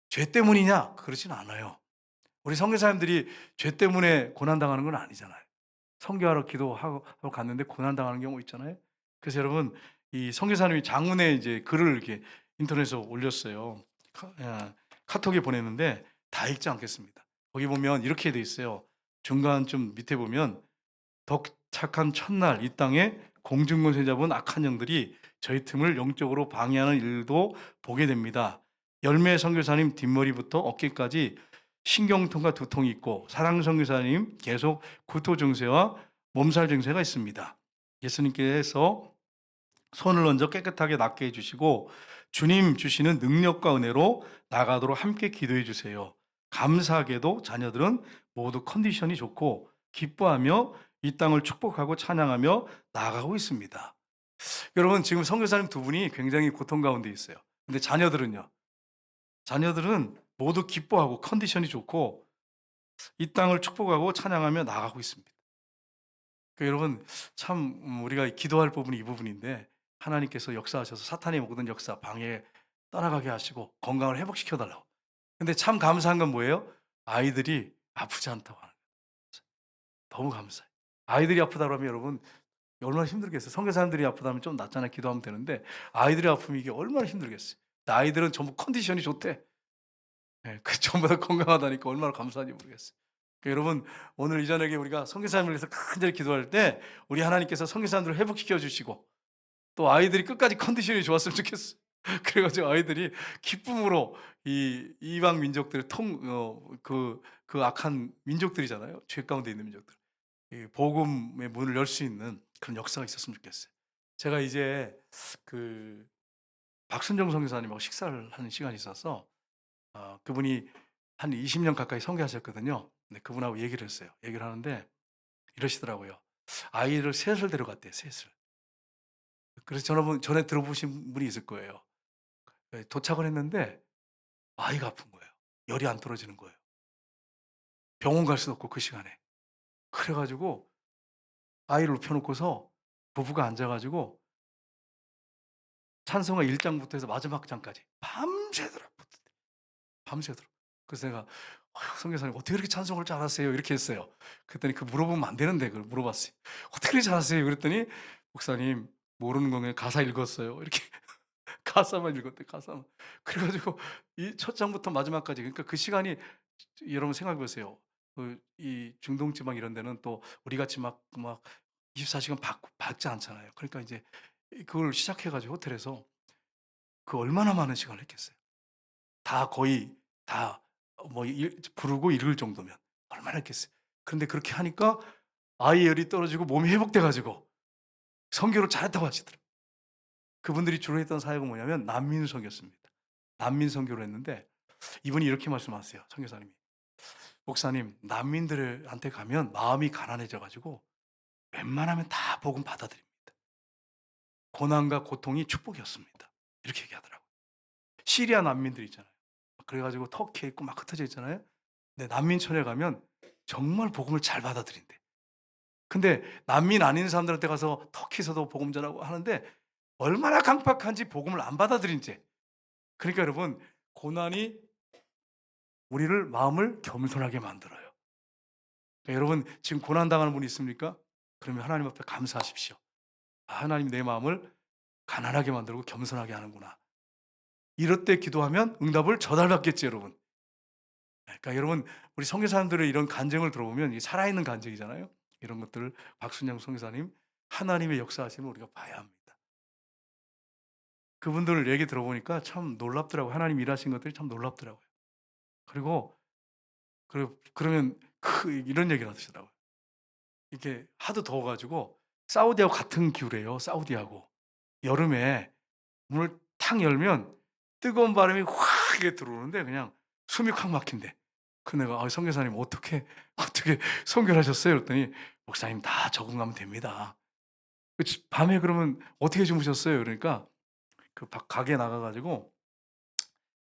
죄 때문이냐? 그렇진 않아요. 우리 선교사님들이 죄 때문에 고난당하는 건 아니잖아요. 선교하러 기도하고 갔는데 고난당하는 경우 있잖아요. 그래서 여러분 이 선교사님이 장문에 이제 글을 이렇게 인터넷에 올렸어요. 카톡에 보냈는데 다 읽지 않겠습니다. 거기 보면 이렇게 돼 있어요. 중간쯤 밑에 보면 덕착한 첫날 이 땅에 공중권세 잡은 악한 영들이 저희 틈을 영적으로 방해하는 일도 보게 됩니다. 열매 선교사님 뒷머리부터 어깨까지 신경통과 두통이 있고 사랑 선교사님 계속 구토 증세와 몸살 증세가 있습니다. 예수님께서 손을 얹어 깨끗하게 낫게 해주시고 주님 주시는 능력과 은혜로 나가도록 함께 기도해 주세요. 감사하게도 자녀들은 모두 컨디션이 좋고 기뻐하며 이 땅을 축복하고 찬양하며 나아가고 있습니다. 여러분 지금 선교사님 두 분이 굉장히 고통 가운데 있어요. 근데 자녀들은요? 자녀들은 모두 기뻐하고 컨디션이 좋고 이 땅을 축복하고 찬양하며 나가고 있습니다. 여러분 참 우리가 기도할 부분이 이 부분인데 하나님께서 역사하셔서 사탄의 모든 역사 방해 떠나가게 하시고 건강을 회복시켜 달라고. 근데 참 감사한 건 뭐예요? 아이들이 아프지 않다고 하는 거예요. 너무 감사해요. 아이들이 아프다 그러면 여러분 얼마나 힘들겠어요. 선교사님들이 아프다면 좀 낫잖아요. 기도하면 되는데 아이들이 아프면 이게 얼마나 힘들겠어요. 아이들은 전부 컨디션이 좋대. 예, 그 전부 다 건강하다니까 얼마나 감사한지 모르겠어요. 여러분 오늘 이 저녁에 우리가 선교사님을 위해서 간절히 기도할 때 우리 하나님께서 선교사님들을 회복시켜 주시고 또 아이들이 끝까지 컨디션이 좋았으면 좋겠어요. 그래 가지고 아이들이 기쁨으로 이 이방 민족들의 그 악한 민족들이잖아요. 죄 가운데 있는 민족들. 이 복음의 문을 열 수 있는 그런 역사가 있었으면 좋겠어요. 제가 이제 그 박순정 선교사님하고 식사를 하는 시간이 있어서 그분이 한 20년 가까이 선교하셨거든요. 근데 그분하고 얘기를 했어요. 얘기를 하는데 이러시더라고요. 아이를 셋을 데려갔대요, 셋을. 그래서 전에 들어보신 분이 있을 거예요. 예, 도착을 했는데 아이가 아픈 거예요. 열이 안 떨어지는 거예요. 병원 갈 수도 없고 그 시간에. 그래 가지고 아이를 눕혀 놓고서 부부가 앉아 가지고 찬송가 1 장부터 해서 마지막 장까지 밤새도록 붙들대 밤새도록. 그래서 내가 선교사님 어떻게 그렇게 찬송을 잘하세요?" 이렇게 했어요. 그랬더니 그 물어보면 안 되는데 그걸 물어봤어요. "어떻게 그렇게 잘하세요?" 그랬더니 "목사님 모르는 거 그냥 가사 읽었어요." 이렇게 가사만 읽었대 가사만. 그래 가지고 이 첫 장부터 마지막까지 그러니까 그 시간이 여러분 생각해 보세요. 이 중동 지방 이런 데는 또 우리 같이 막 24 시간 받지 않잖아요. 그러니까 이제 그걸 시작해 가지고 호텔에서 그 얼마나 많은 시간을 했겠어요. 다 거의 다 뭐 부르고 읽을 정도면 얼마나 했겠어요. 그런데 그렇게 하니까 아이의 열이 떨어지고 몸이 회복돼 가지고 선교를 잘했다고 하시더라고요. 그분들이 주로 했던 사역은 뭐냐면 난민 선교였습니다. 난민 선교를 했는데 이분이 이렇게 말씀하세요. 선교사님이. "목사님, 난민들한테 가면 마음이 가난해져 가지고 웬만하면 다 복음 받아들입니다. 고난과 고통이 축복이었습니다." 이렇게 얘기하더라고요. 시리아 난민들 있잖아요. 그래 가지고 터키에 있고 막 흩어져 있잖아요. 근데 난민촌에 가면 정말 복음을 잘 받아들인대. 근데 난민 아닌 사람들한테 가서 터키에서도 복음 전하고 하는데 얼마나 강팍한지 복음을 안 받아들인지. 그러니까 여러분 고난이 우리를 마음을 겸손하게 만들어요. 여러분 지금 고난 당하는 분이 있습니까? 그러면 하나님 앞에 감사하십시오. '아 하나님이 내 마음을 가난하게 만들고 겸손하게 하는구나.' 이럴 때 기도하면 응답을 전달받겠지 여러분. 그러니까 여러분 우리 선교사님들의 이런 간증을 들어보면 이게 살아있는 간증이잖아요. 이런 것들을 박순영 선교사님 하나님의 역사하심을 우리가 봐야 합니다. 그분들 얘기 들어보니까 참 놀랍더라고요. 하나님 일하신 것들이 참 놀랍더라고요. 그리고 그러면 이런 얘기를 하시더라고요. 이렇게 하도 더워 가지고 사우디하고 같은 기후래요, 사우디하고. 여름에 문을 탁 열면 뜨거운 바람이 확 이렇게 들어오는데 그냥 숨이 콱 막힌대. 그 내가 "아 선교사님 어떻게 선교를 하셨어요?" 그랬더니 "목사님 다 적응하면 됩니다." 밤에 그러면 "어떻게 주무셨어요?" 그러니까 그 밖 가게에 나가 가지고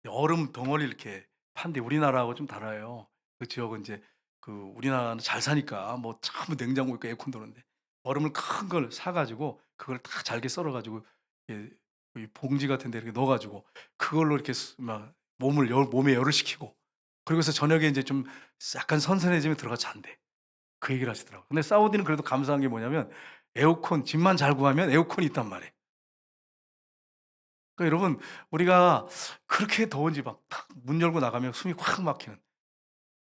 얼음 덩어리 이렇게 판대 우리나라하고 좀 달라요. 그 지역은 인제 그 우리나라는 잘 사니까 뭐 전부 냉장고 있고 에어컨 도는데 얼음을 큰 걸 사 가지고 그걸 다 잘게 썰어 가지고 이 봉지 같은 데 이렇게 넣어 가지고 그걸로 이렇게 막 몸에 열을 식히고 그러고서 저녁에 인제 좀 약간 선선해지면 들어가서 잔대. 그 얘기를 하시더라고요. 근데 사우디는 그래도 감사한 게 뭐냐면 에어컨 집만 잘 구하면 에어컨이 있단 말이에요. 그러니까 여러분 우리가 그렇게 더운지 막 탁 문 열고 나가면 숨이 확 막히는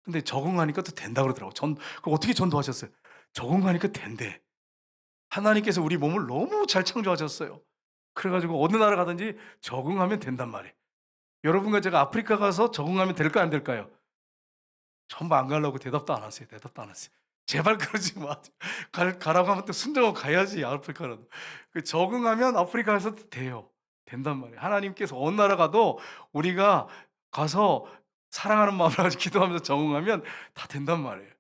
근데 적응하니까 또 된다 그러더라고요. 그 어떻게 전도하셨어요? 적응하니까 된대. 하나님께서 우리 몸을 너무 잘 창조하셨어요. 그래 가지고 어느 나라 가든지 적응하면 된단 말이에요. 여러분과 제가 아프리카 가서 적응하면 될까요, 안 될까요? 전부 안 가려고 대답도 안 하세요. 대답도 안 하세요. 제발 그러지 마. 가라고 하면 또 순종하고 가야지 아프리카라도. 적응하면 아프리카에서도 돼요. 된단 말이에요. 하나님께서 어느 나라 가도 우리가 가서 사랑하는 마음으로 기도하면서 적응하면 다 된단 말이에요.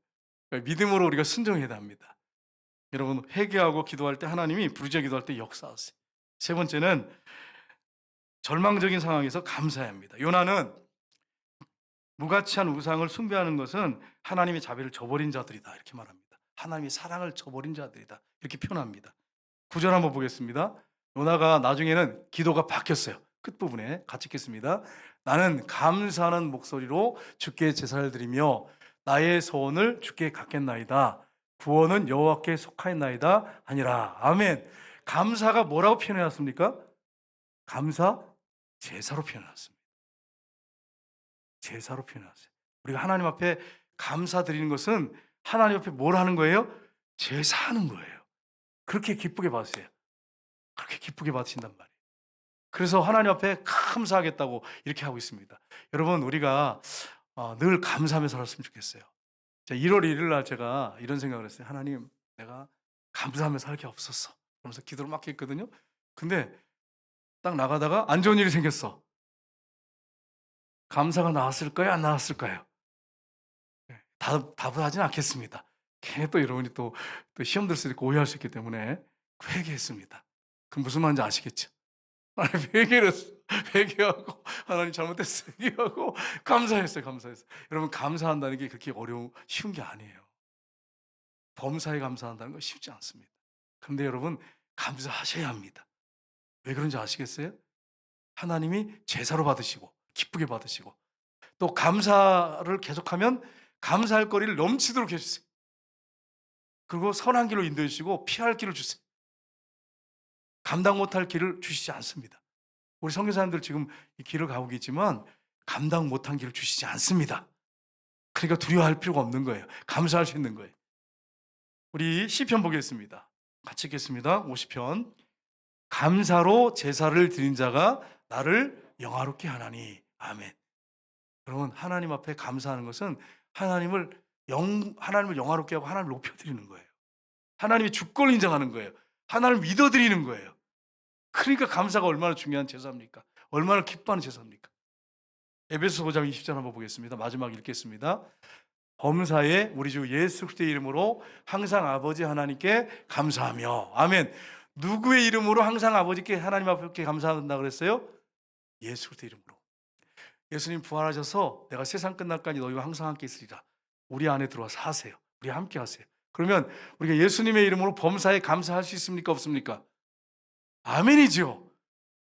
믿음으로 우리가 순종해야 합니다. 여러분, 회개하고 기도할 때 하나님이 부르짖어 기도할 때 역사하세요. 세 번째는 절망적인 상황에서 감사해야 합니다. 요나는 무가치한 우상을 숭배하는 것은 하나님의 자비를 저버린 자들이다, 이렇게 말합니다. 하나님의 사랑을 저버린 자들이다, 이렇게 표현합니다. 9절 한번 보겠습니다. 요나가 나중에는 기도가 바뀌었어요. 끝부분에 같이 읽겠습니다. 나는 감사하는 목소리로 주께 제사를 드리며 나의 소원을 주께 갖겠나이다. 구원은 여호와께 속하였나이다 하니라. 아멘. 감사가 뭐라고 표현해놨습니까? 감사 제사로 표현해놨습니다. 제사로 표현해놨어요. 우리가 하나님 앞에 감사드리는 것은 하나님 앞에 뭘 하는 거예요? 제사하는 거예요. 그렇게 기쁘게 받으세요. 그렇게 기쁘게 받으신단 말이에요. 그래서 하나님 앞에 감사하겠다고 이렇게 하고 있습니다. 여러분, 우리가 늘 감사하며 살았으면 좋겠어요. 1월 1일 날 제가 이런 생각을 했어요. 하나님, 내가 감사하며 살게 없었어. 그러면서 기도를 막 했거든요. 근데 딱 나가다가 안 좋은 일이 생겼어. 감사가 나왔을까요? 안 나왔을까요? 답을 하진 않겠습니다. 괜히 또 여러분이 또 시험 들 수도 있고 오해할 수 있기 때문에 회개했습니다. 그 무슨 말인지 아시겠죠? 하나님, 회개를 했어요. 회개하고 하나님 잘못했어요. 회개하고 감사했어요. 여러분, 감사한다는 게 그렇게 쉬운 게 아니에요. 범사에 감사한다는 건 쉽지 않습니다. 그런데 여러분, 감사하셔야 합니다. 왜 그런지 아시겠어요? 하나님이 제사로 받으시고 기쁘게 받으시고 또 감사를 계속하면 감사할 거리를 넘치도록 해주세요. 그리고 선한 길로 인도해 주시고 피할 길을 주세요. 감당 못할 길을 주시지 않습니다. 우리 선교사님들 지금 이 길을 가고 계지만 감당 못한 길을 주시지 않습니다. 그러니까 두려워할 필요가 없는 거예요. 감사할 수 있는 거예요. 우리 시편 보겠습니다. 같이 읽겠습니다. 50편. 감사로 제사를 드린 자가 나를 영화롭게 하나니. 아멘. 여러분, 하나님 앞에 감사하는 것은 하나님을 영화롭게 하고 하나님을 높여드리는 거예요. 하나님의 주권을 인정하는 거예요. 하나님을 믿어드리는 거예요. 그러니까 감사가 얼마나 중요한 제사입니까? 얼마나 기뻐하는 제사입니까? 에베소 5장 20절 한번 보겠습니다. 마지막 읽겠습니다. 범사에 우리 주 예수 그리스도의 이름으로 항상 아버지 하나님께 감사하며. 아멘. 누구의 이름으로 항상 아버지께 하나님 앞에 감사한다 그랬어요? 예수 그리스도의 이름으로. 예수님 부활하셔서 내가 세상 끝날까지 너희와 항상 함께 있으리라. 우리 안에 들어와 사세요. 우리 함께 하세요. 그러면 우리가 예수님의 이름으로 범사에 감사할 수 있습니까? 없습니까? 아멘이죠.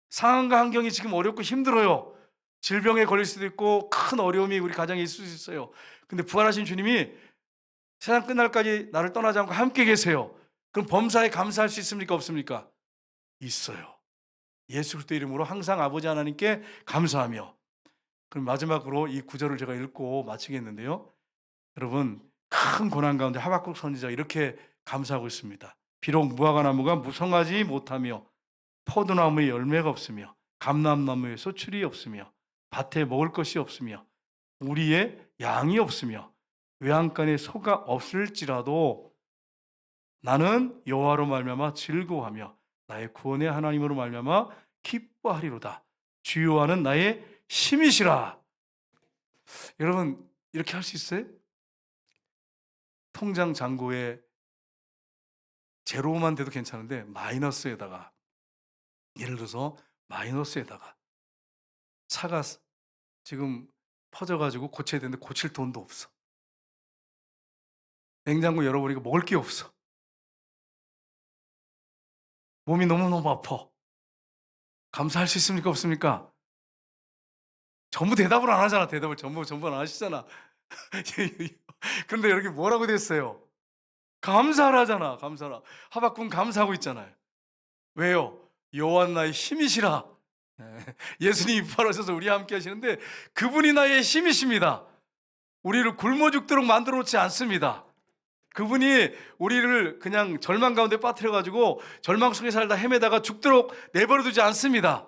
상황과 환경이 지금 어렵고 힘들어요. 질병에 걸릴 수도 있고 큰 어려움이 우리 가정에 있을 수 있어요. 근데 부활하신 주님이 세상 끝날까지 나를 떠나지 않고 함께 계세요. 그럼 범사에 감사할 수 있습니까? 없습니까? 있어요. 예수 그리스도 이름으로 항상 아버지 하나님께 감사하며. 그럼 마지막으로 이 구절을 제가 읽고 마치겠는데요. 여러분, 큰 고난 가운데 하박국 선지자가 이렇게 감사하고 있습니다. 비록 무화과나무가 무성하지 못하며 포도나무에 열매가 없으며 감람나무에 소출이 없으며 밭에 먹을 것이 없으며 우리의 양이 없으며 외양간에 소가 없을지라도 나는 여호와로 말미암아 즐거워하며 나의 구원의 하나님으로 말미암아 기뻐하리로다. 주 여호와는 나의 힘이시라. 여러분, 이렇게 할 수 있어요? 통장 잔고에 제로만 돼도 괜찮은데 마이너스에다가, 예를 들어서 마이너스에다가 차가 지금 퍼져가지고 고쳐야 되는데 고칠 돈도 없어. 냉장고 열어보니까 먹을 게 없어. 몸이 너무너무 아파. 감사할 수 있습니까? 없습니까? 전부 대답을 안 하잖아. 대답을 전부 안 하시잖아. 그런데 여기 뭐라고 됐어요? 감사를 하잖아. 감사라. 하박국은 감사하고 있잖아요. 왜요? 여호와 나의 힘이시라. 예수님이 부활하셔서 우리와 함께 하시는데 그분이 나의 힘이십니다. 우리를 굶어 죽도록 만들어 놓지 않습니다. 그분이 우리를 그냥 절망 가운데 빠뜨려가지고 절망 속에 살다 헤매다가 죽도록 내버려 두지 않습니다.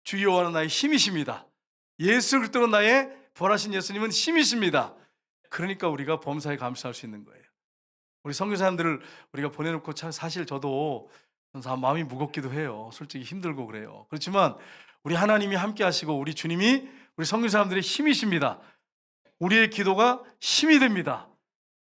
주 여호와는 나의 힘이십니다. 예수 그리스도는 나의 부활하신 예수님은 힘이십니다. 그러니까 우리가 범사에 감사할 수 있는 거예요. 우리 선교사님들을 우리가 보내놓고 사실 저도 마음이 무겁기도 해요. 솔직히 힘들고 그래요. 그렇지만 우리 하나님이 함께 하시고 우리 주님이 우리 선교사님들의 힘이십니다. 우리의 기도가 힘이 됩니다.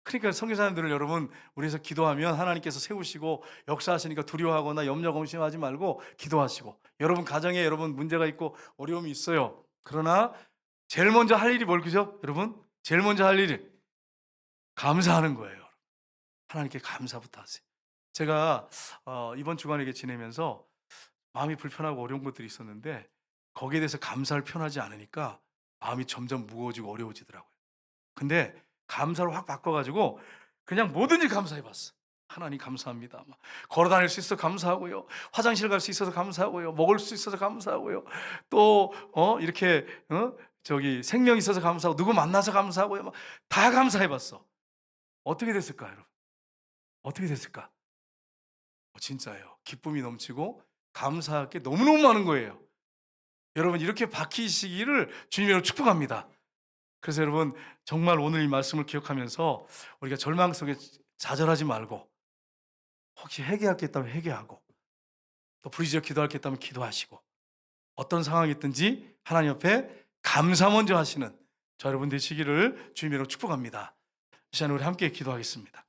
그러니까 선교사님들을 여러분 우리에서 기도하면 하나님께서 세우시고 역사하시니까 두려워하거나 염려검심하지 말고 기도하시고, 여러분 가정에 여러분 문제가 있고 어려움이 있어요. 그러나 제일 먼저 할 일이 뭘, 그죠? 여러분 제일 먼저 할 일이 감사하는 거예요. 하나님께 감사부터 하세요. 제가 이번 주간에 이렇게 지내면서 마음이 불편하고 어려운 것들이 있었는데 거기에 대해서 감사를 표현하지 않으니까 마음이 점점 무거워지고 어려워지더라고요. 근데 감사로 확 바꿔가지고 그냥 뭐든지 감사해 봤어. 하나님 감사합니다. 막 걸어 다닐 수 있어서 감사하고요. 화장실 갈 수 있어서 감사하고요. 먹을 수 있어서 감사하고요. 또 이렇게 저기 생명 있어서 감사하고 누구 만나서 감사하고요. 막 다 감사해 봤어. 어떻게 됐을까, 여러분? 어떻게 됐을까? 진짜예요. 기쁨이 넘치고 감사할 게 너무너무 많은 거예요. 여러분 이렇게 바뀌시기를 주님으로 축복합니다. 그래서 여러분 정말 오늘 이 말씀을 기억하면서 우리가 절망 속에 좌절하지 말고, 혹시 회개할 게 있다면 회개하고, 또 부르짖어 기도할 게 있다면 기도하시고, 어떤 상황이 있든지 하나님 옆에 감사 먼저 하시는 저 여러분 되시기를 주님으로 축복합니다. 이 시간에 우리 함께 기도하겠습니다.